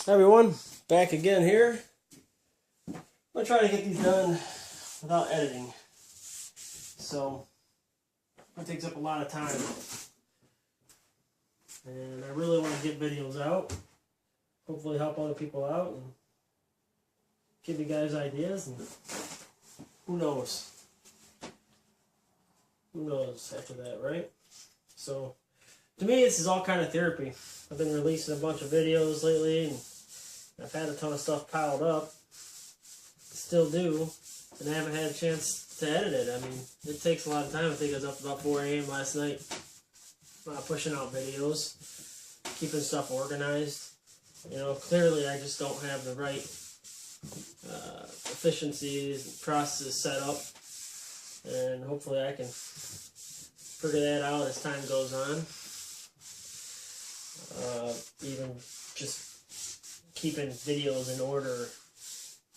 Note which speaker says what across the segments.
Speaker 1: Hi everyone, back again here. I'm going to try to get these done without editing. So, it takes up a lot of time. And I really want to get videos out. Hopefully help other people out and give you guys ideas. And who knows? Who knows after that, right? So, to me, this is all kind of therapy. I've been releasing a bunch of videos lately, and I've had a ton of stuff piled up. Still do, and I haven't had a chance to edit it. I mean, it takes a lot of time. I think I was up about 4 a.m. last night pushing out videos, keeping stuff organized. You know, clearly I just don't have the right efficiencies and processes set up, and hopefully I can figure that out as time goes on. Even just keeping videos in order,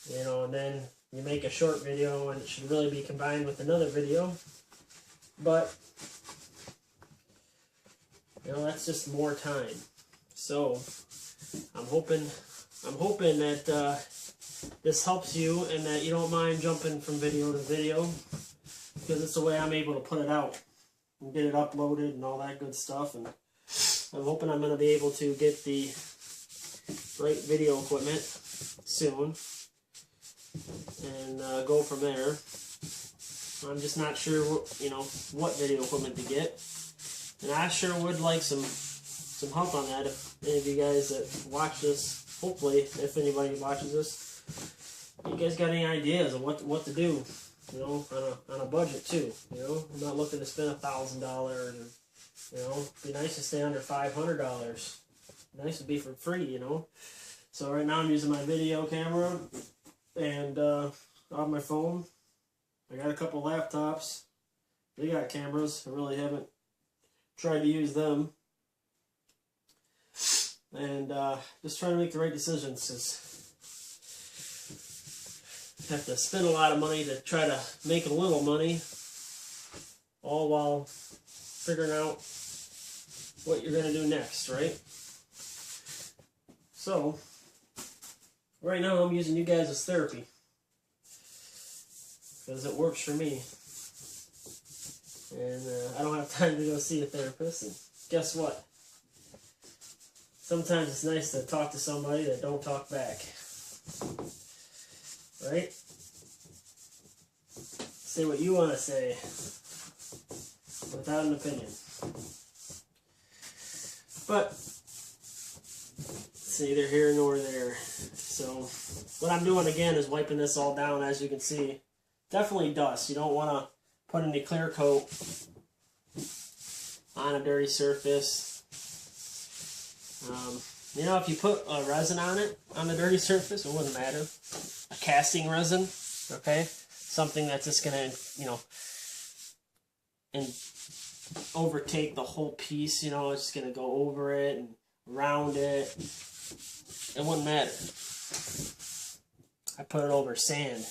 Speaker 1: you know, and then you make a short video and it should really be combined with another video, but you know, that's just more time. So I'm hoping that this helps you and that you don't mind jumping from video to video, because it's the way I'm able to put it out and get it uploaded and all that good stuff. And I'm hoping I'm going to be able to get the right video equipment soon and go from there. I'm just not sure what video equipment to get, and I sure would like some help on that. If any of you guys that watch this, hopefully if anybody watches this, you guys got any ideas of what to do, you know, on a budget too. You know, I'm not looking to spend $1,000, and you know, it'd be nice to stay under $500. Nice to be for free, you know. So right now I'm using my video camera and on my phone. I got a couple laptops. They got cameras. I really haven't tried to use them. And just trying to make the right decisions. Cause I have to spend a lot of money to try to make a little money, all while figuring out what you're going to do next, right? So, right now I'm using you guys as therapy, because it works for me. And I don't have time to go see a therapist, and guess what? Sometimes it's nice to talk to somebody that don't talk back. Right? Say what you want to say without an opinion. But it's neither here nor there. So what I'm doing again is wiping this all down. As you can see, definitely dust. You don't want to put any clear coat on a dirty surface. You know, if you put a resin on it, on the dirty surface, it wouldn't matter. A casting resin, okay? Something that's just going to, you know, and overtake the whole piece, you know, it's just going to go over it and around it. It wouldn't matter. I put it over sand.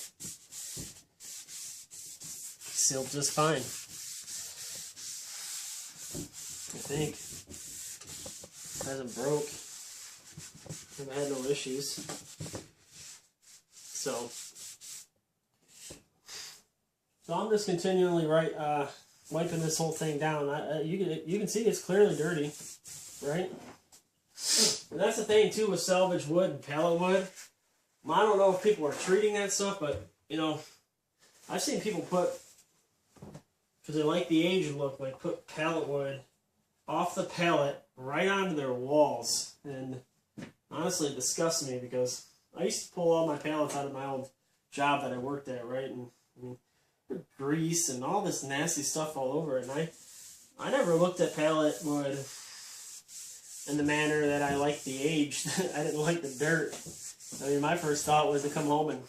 Speaker 1: Sealed just fine, I think. Hasn't broke. I've had no issues. So I'm just continually wiping this whole thing down. You can see it's clearly dirty, right? And that's the thing too with salvage wood and pallet wood. I don't know if people are treating that stuff, but you know, I've seen people put, because they like the aged look, like put pallet wood off the pallet right onto their walls, and honestly it disgusts me, because I used to pull all my pallets out of my old job that I worked at, right? And I mean, grease and all this nasty stuff all over it, and I never looked at pallet wood in the manner that I liked the aged. I didn't like the dirt. I mean, my first thought was to come home and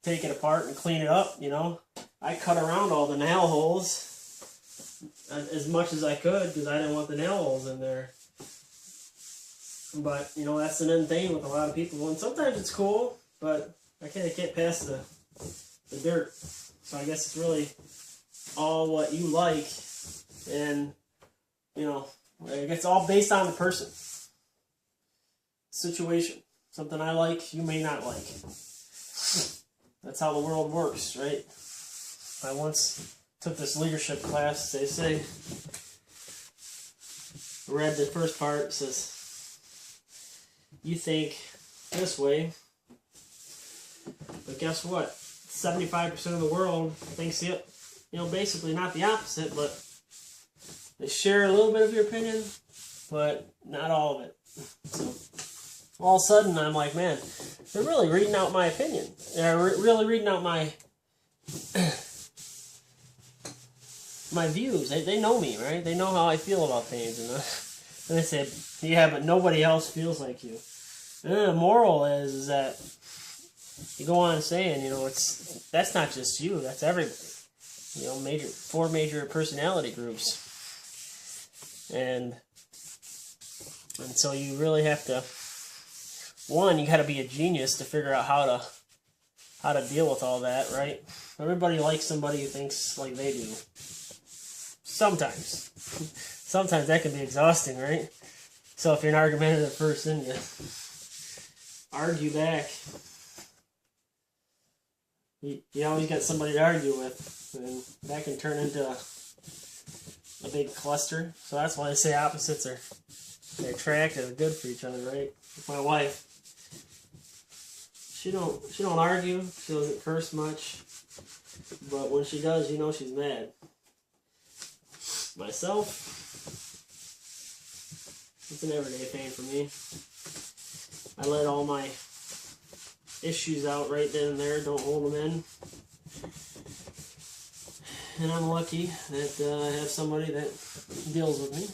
Speaker 1: take it apart and clean it up, you know. I cut around all the nail holes as much as I could, because I didn't want the nail holes in there. But, you know, that's an end thing with a lot of people. And sometimes it's cool, but I can't pass the dirt. So I guess it's really all what you like. And, you know, it's all based on the person. situation. Something I like, you may not like. That's how the world works, right? I once took this leadership class. They say, read the first part, it says, you think this way, but guess what? 75% of the world thinks it, basically not the opposite, but they share a little bit of your opinion, but not all of it. So all of a sudden, I'm like, man, they're really reading out my opinion. They're really reading out my my views. They know me, right? They know how I feel about things. And they say, yeah, but nobody else feels like you. And then the moral is that you go on saying, that's not just you, that's everybody. 4 major personality groups. And so you really have to, one, you got to be a genius to figure out how to deal with all that, right? Everybody likes somebody who thinks like they do. Sometimes. Sometimes that can be exhausting, right? So if you're an argumentative person, you argue back. You always got somebody to argue with, and that can turn into a big cluster. So that's why I say opposites they're attractive, they're good for each other, right? My wife, she don't argue, she doesn't curse much, but when she does, she's mad. Myself, it's an everyday pain for me. I let all my issues out right then and there, don't hold them in. And I'm lucky that I have somebody that deals with me.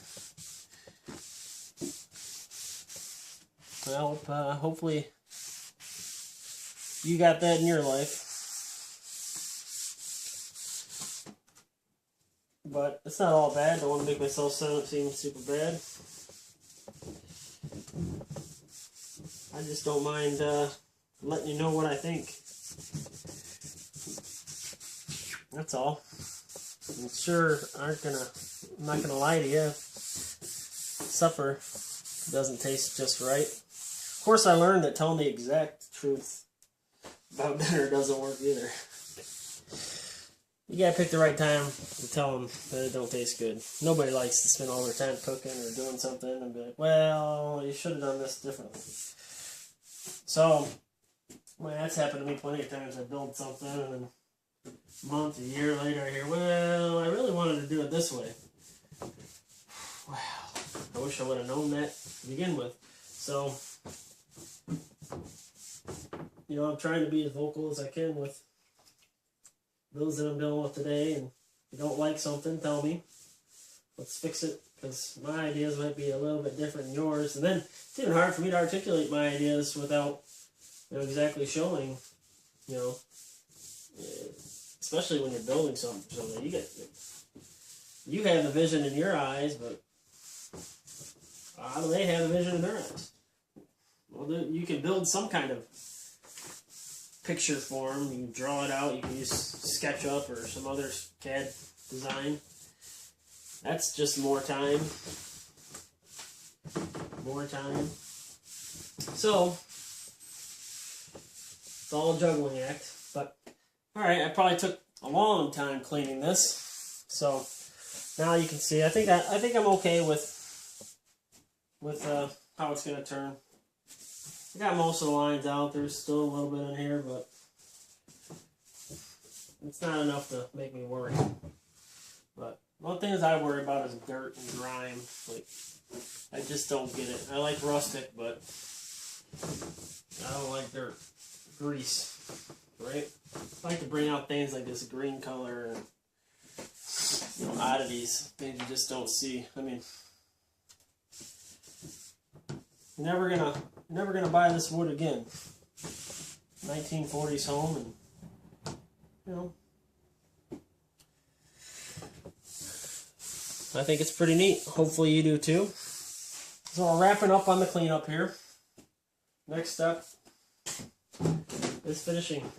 Speaker 1: Well, hopefully you got that in your life. But it's not all bad. I don't want to make myself seem super bad. I just don't mind letting you know what I think. That's all. I'm sure I'm not gonna lie to you. Supper doesn't taste just right. Of course, I learned that telling the exact truth about dinner doesn't work either. You gotta pick the right time to tell them that it don't taste good. Nobody likes to spend all their time cooking or doing something and be like, well, you should have done this differently. So, that's happened to me plenty of times. I build something and then a month, a year later I hear, well, I really wanted to do it this way. Wow, I wish I would have known that to begin with. So, I'm trying to be as vocal as I can with those that I'm dealing with today, and if you don't like something, tell me. Let's fix it, because my ideas might be a little bit different than yours. And then it's even hard for me to articulate my ideas without exactly showing, especially when you're building something. You have the vision in your eyes, but how do they have the vision in their eyes? Well, you can build some kind of picture form. You can draw it out. You can use SketchUp or some other CAD design. That's just more time. More time. So, it's all a juggling act. But, alright, I probably took a long time cleaning this. So, now you can see, I think I'm okay with how it's going to turn. I got most of the lines out. There's still a little bit in here, but it's not enough to make me worry. But one thing I worry about is dirt and grime. I just don't get it. I like rustic, but I don't like dirt. Grease, right? I like to bring out things like this green color and oddities, things you just don't see. I mean, you're never gonna buy this wood again. 1940s home, and I think it's pretty neat. Hopefully you do too. So we're wrapping up on the cleanup here. Next step is finishing.